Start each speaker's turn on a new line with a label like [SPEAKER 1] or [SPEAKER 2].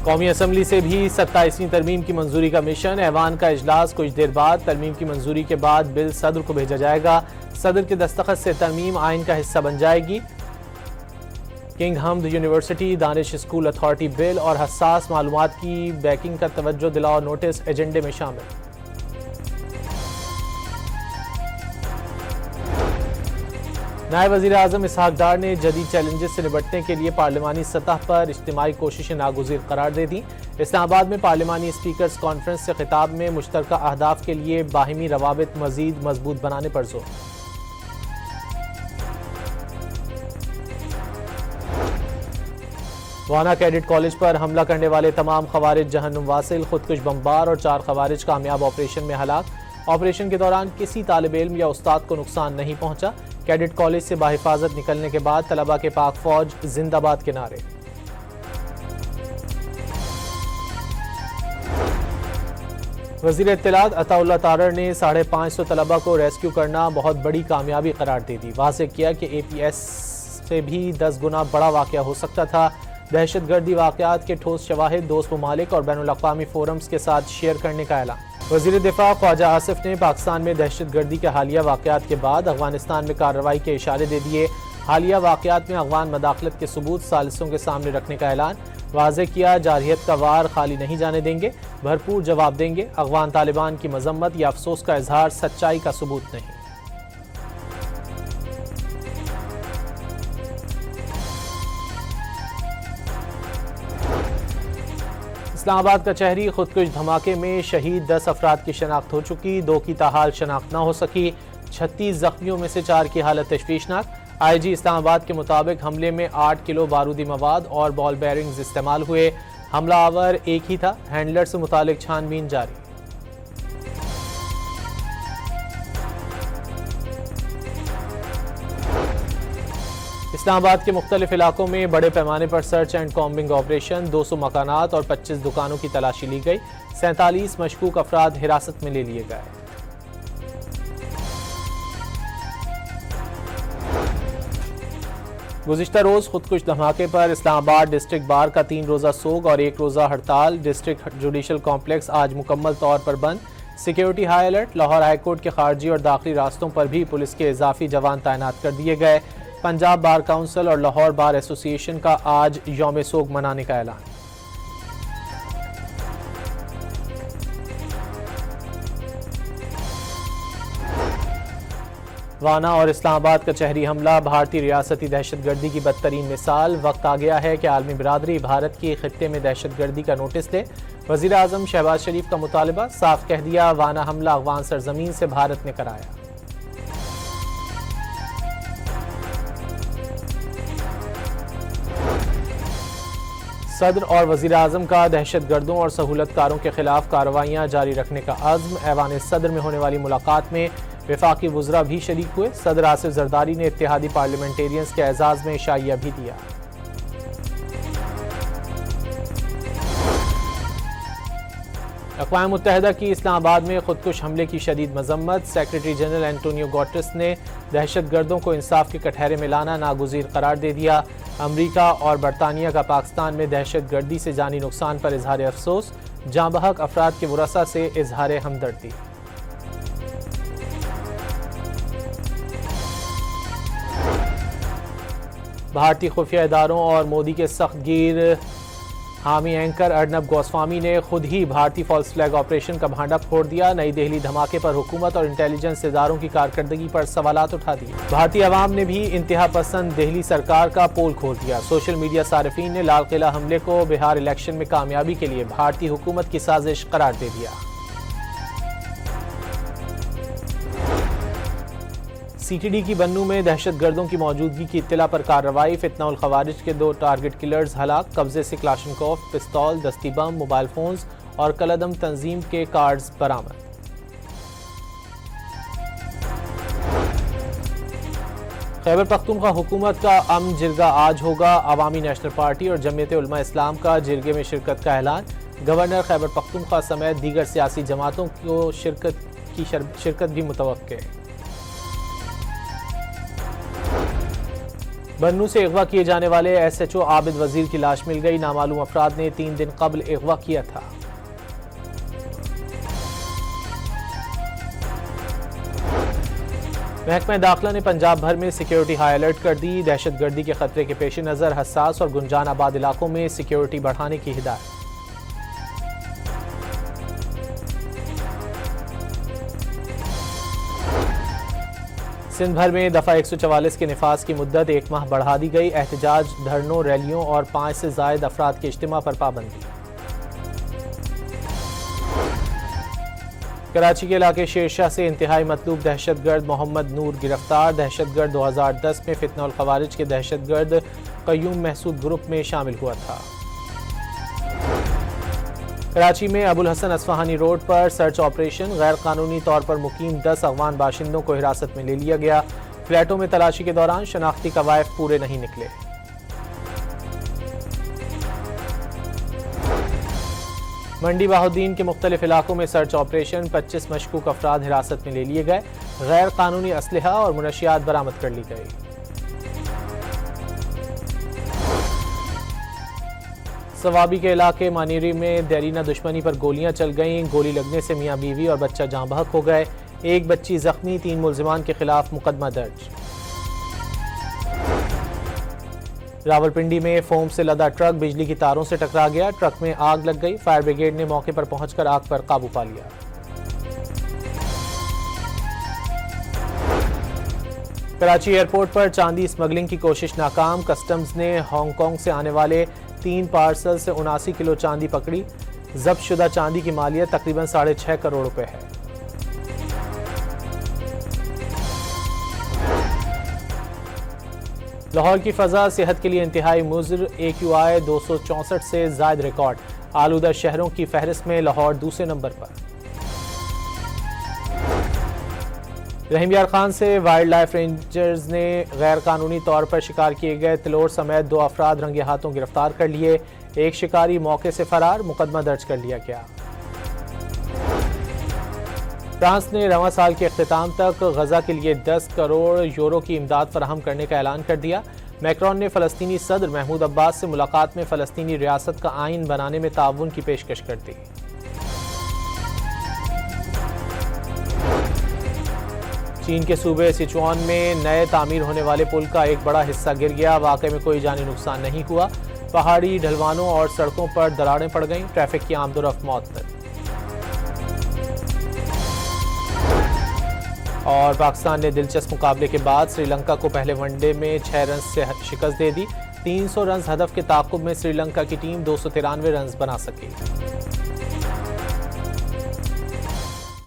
[SPEAKER 1] قومی اسمبلی سے بھی 27ویں ترمیم کی منظوری کا مشن، ایوان کا اجلاس کچھ دیر بعد، ترمیم کی منظوری کے بعد بل صدر کو بھیجا جائے گا، صدر کے دستخط سے ترمیم آئین کا حصہ بن جائے گی۔ کنگ حمد یونیورسٹی دانش اسکول اتھارٹی بل اور حساس معلومات کی بیکنگ کا توجہ دلاؤ نوٹس ایجنڈے میں شامل۔ نائب وزیر اعظم اسحاق ڈار نے جدید چیلنجز سے نمٹنے کے لیے پارلیمانی سطح پر اجتماعی کوششیں ناگزیر قرار دے دیں۔ اسلام آباد میں پارلیمانی اسپیکرز کانفرنس سے خطاب میں مشترکہ اہداف کے لیے باہمی روابط مزید مضبوط بنانے پر زور۔ وانا کیڈٹ کالج پر حملہ کرنے والے تمام خوارج جہنم واصل، خودکش بمبار اور 4 خوارج کامیاب آپریشن میں ہلاک۔ آپریشن کے دوران کسی طالب علم یا استاد کو نقصان نہیں پہنچا۔ کیڈٹ کالج سے بحفاظت نکلنے کے بعد طلبہ کے پاک فوج زندہ باد کے نعرے۔ وزیر اطلاعات عطا اللہ تارڑ نے 550 طلبہ کو ریسکیو کرنا بہت بڑی کامیابی قرار دے دی۔ واضح کیا کہ اے پی ایس سے بھی 10 گنا بڑا واقعہ ہو سکتا تھا۔ دہشت گردی واقعات کے ٹھوس شواہد دوست ممالک اور بین الاقوامی فورمز کے ساتھ شیئر کرنے کا اعلان۔ وزیر دفاع خواجہ آصف نے پاکستان میں دہشت گردی کے حالیہ واقعات کے بعد افغانستان میں کارروائی کے اشارے دے دیے۔ حالیہ واقعات میں افغان مداخلت کے ثبوت ثالثوں کے سامنے رکھنے کا اعلان۔ واضح کیا جارحیت کا وار خالی نہیں جانے دیں گے، بھرپور جواب دیں گے۔ افغان طالبان کی مذمت یا افسوس کا اظہار سچائی کا ثبوت نہیں۔ اسلام آباد کچہری خودکش دھماکے میں شہید 10 افراد کی شناخت ہو چکی، 2 کی تاحال شناخت نہ ہو سکی۔ 36 زخمیوں میں سے 4 کی حالت تشویشناک۔ آئی جی اسلام آباد کے مطابق حملے میں 8 کلو بارودی مواد اور بال بیرنگز استعمال ہوئے۔ حملہ آور ایک ہی تھا۔ ہینڈلر سے متعلق چھان بین جاری۔ اسلام آباد کے مختلف علاقوں میں بڑے پیمانے پر سرچ اینڈ کامبنگ آپریشن، 200 مکانات اور 25 دکانوں کی تلاشی لی گئی۔ 47 مشکوک افراد حراست میں لے لیے گئے۔ گزشتہ روز خودکش دھماکے پر اسلام آباد ڈسٹرکٹ بار کا 3 روزہ سوگ اور 1 روزہ ہڑتال۔ ڈسٹرکٹ جوڈیشل کمپلیکس آج مکمل طور پر بند۔ Security high alert. Lahore high court کے خارجی اور داخلی راستوں پر بھی پولیس کے اضافی جوان تعینات کر دیے گئے۔ پنجاب بار کونسل اور لاہور بار ایسوسی ایشن کا آج یوم سوگ منانے کا اعلان۔ وانا اور اسلام آباد کچہری حملہ بھارتی ریاستی دہشت گردی کی بدترین مثال۔ وقت آ گیا ہے کہ عالمی برادری بھارت کی خطے میں دہشت گردی کا نوٹس دے۔ وزیر اعظم شہباز شریف کا مطالبہ، صاف کہہ دیا وانا حملہ افغان سرزمین سے بھارت نے کرایا۔ صدر اور وزیر اعظم کا دہشت گردوں اور سہولت کاروں کے خلاف کارروائیاں جاری رکھنے کا عزم۔ ایوان صدر میں ہونے والی ملاقات میں وفاقی وزراء بھی شریک ہوئے۔ صدر آصف زرداری نے اتحادی پارلیمنٹیرینز کے اعزاز میں شائیہ بھی دیا۔ اقوام متحدہ کی اسلام آباد میں خودکش حملے کی شدید مذمت۔ سیکرٹری جنرل اینٹونیو گوٹرس نے دہشت گردوں کو انصاف کے کٹہرے میں لانا ناگزیر قرار دے دیا۔ امریکہ اور برطانیہ کا پاکستان میں دہشت گردی سے جانی نقصان پر اظہار افسوس۔ جاں بحق افراد کے ورثاء سے اظہار ہمدردی۔ بھارتی خفیہ اداروں اور مودی کے سخت گیر حامی اینکر ارنب گوسوامی نے خود ہی بھارتی فالس فلیگ آپریشن کا بھانڈا پھوڑ دیا۔ نئی دہلی دھماکے پر حکومت اور انٹیلیجنس اداروں کی کارکردگی پر سوالات اٹھا دیے۔ بھارتی عوام نے بھی انتہا پسند دہلی سرکار کا پول کھول دیا۔ سوشل میڈیا صارفین نے لال قلعہ حملے کو بہار الیکشن میں کامیابی کے لیے بھارتی حکومت کی سازش قرار دے دیا۔ سی ٹی ڈی کی بنوں میں دہشت گردوں کی موجودگی کی اطلاع پر کارروائی۔ فتنہ الخوارج کے 2 ٹارگٹ کلرز ہلاک۔ قبضے سے کلاشنکوف، پستول، دستی بم، موبائل فونز اور کالعدم تنظیم کے کارڈز برآمد۔ خیبر پختونخوا حکومت کا امن جرگہ آج ہوگا۔ عوامی نیشنل پارٹی اور جمعیت علماء اسلام کا جرگے میں شرکت کا اعلان۔ گورنر خیبر پختونخوا سمیت دیگر سیاسی جماعتوں کو شرکت بھی متوقع ہے۔ بنو سے اغوا کیے جانے والے ایس ایچ او عابد وزیر کی لاش مل گئی، نامعلوم افراد نے 3 دن قبل اغوا کیا تھا۔ محکمہ داخلہ نے پنجاب بھر میں سیکیورٹی ہائی الرٹ کر دی، دہشت گردی کے خطرے کے پیش نظر حساس اور گنجان آباد علاقوں میں سیکیورٹی بڑھانے کی ہدایت۔ سندھ بھر میں دفعہ 144 کے نفاذ کی مدت 1 ماہ بڑھا دی گئی، احتجاج، دھرنوں، ریلیوں اور 5 سے زائد افراد کے اجتماع پر پابندی۔ کراچی کے علاقے شیر شاہ سے انتہائی مطلوب دہشت گرد محمد نور گرفتار، دہشت گرد 2010 میں فتنہ الخوارج کے دہشت گرد قیوم محسود گروپ میں شامل ہوا تھا۔ کراچی میں ابوالحسن اصفہانی روڈ پر سرچ آپریشن، غیر قانونی طور پر مقیم 10 افغان باشندوں کو حراست میں لے لیا گیا، فلیٹوں میں تلاشی کے دوران شناختی قوائف پورے نہیں نکلے۔ منڈی بہاؤالدین کے مختلف علاقوں میں سرچ آپریشن، 25 مشکوک افراد حراست میں لے لیے گئے، غیر قانونی اسلحہ اور منشیات برآمد کر لی گئی۔ سوابی کے علاقے مانیری میں دیرینہ دشمنی پر گولیاں چل گئیں، گولی لگنے سے میاں بیوی اور بچہ جاں بحق ہو گئے، 1 بچی زخمی، 3 ملزمان کے خلاف مقدمہ درج۔ راولپنڈی میں فوم سے لدا ٹرک بجلی کی تاروں سے ٹکرا گیا، ٹرک میں آگ لگ گئی، فائر بریگیڈ نے موقع پر پہنچ کر آگ پر قابو پا لیا۔ کراچی ایئرپورٹ پر چاندی اسمگلنگ کی کوشش ناکام، کسٹمز نے ہانگ کانگ سے آنے والے 3 پارسل سے 79 کلو چاندی پکڑی، ضبط شدہ چاندی کی مالیت تقریباً 6.5 کروڑ روپے ہے۔ لاہور کی فضا صحت کے لیے انتہائی مضر، AQI 264 سے زائد ریکارڈ، آلودہ شہروں کی فہرست میں لاہور دوسرے نمبر پر۔ رحیم یار خان سے وائلڈ لائف رینجرز نے غیر قانونی طور پر شکار کیے گئے تلوڑ سمیت 2 افراد رنگے ہاتھوں گرفتار کر لیے، ایک شکاری موقع سے فرار، مقدمہ درج کر لیا گیا۔ فرانس نے رواں سال کے اختتام تک غزہ کے لیے 10 کروڑ یورو کی امداد فراہم کرنے کا اعلان کر دیا، میکرون نے فلسطینی صدر محمود عباس سے ملاقات میں فلسطینی ریاست کا آئین بنانے میں تعاون کی پیشکش کر دی۔ چین کے صوبے سچوان میں نئے تعمیر ہونے والے پل کا ایک بڑا حصہ گر گیا، واقعے میں کوئی جانی نقصان نہیں ہوا، پہاڑی ڈھلوانوں اور سڑکوں پر دراڑیں پڑ گئیں، ٹریفک کی آمد و رفت معطل۔ اور پاکستان نے دلچسپ مقابلے کے بعد سری لنکا کو پہلے ون ڈے میں 6 رنز سے شکست دے دی، 300 رنز ہدف کے تعاقب میں سری لنکا کی ٹیم 293 رنز بنا سکی۔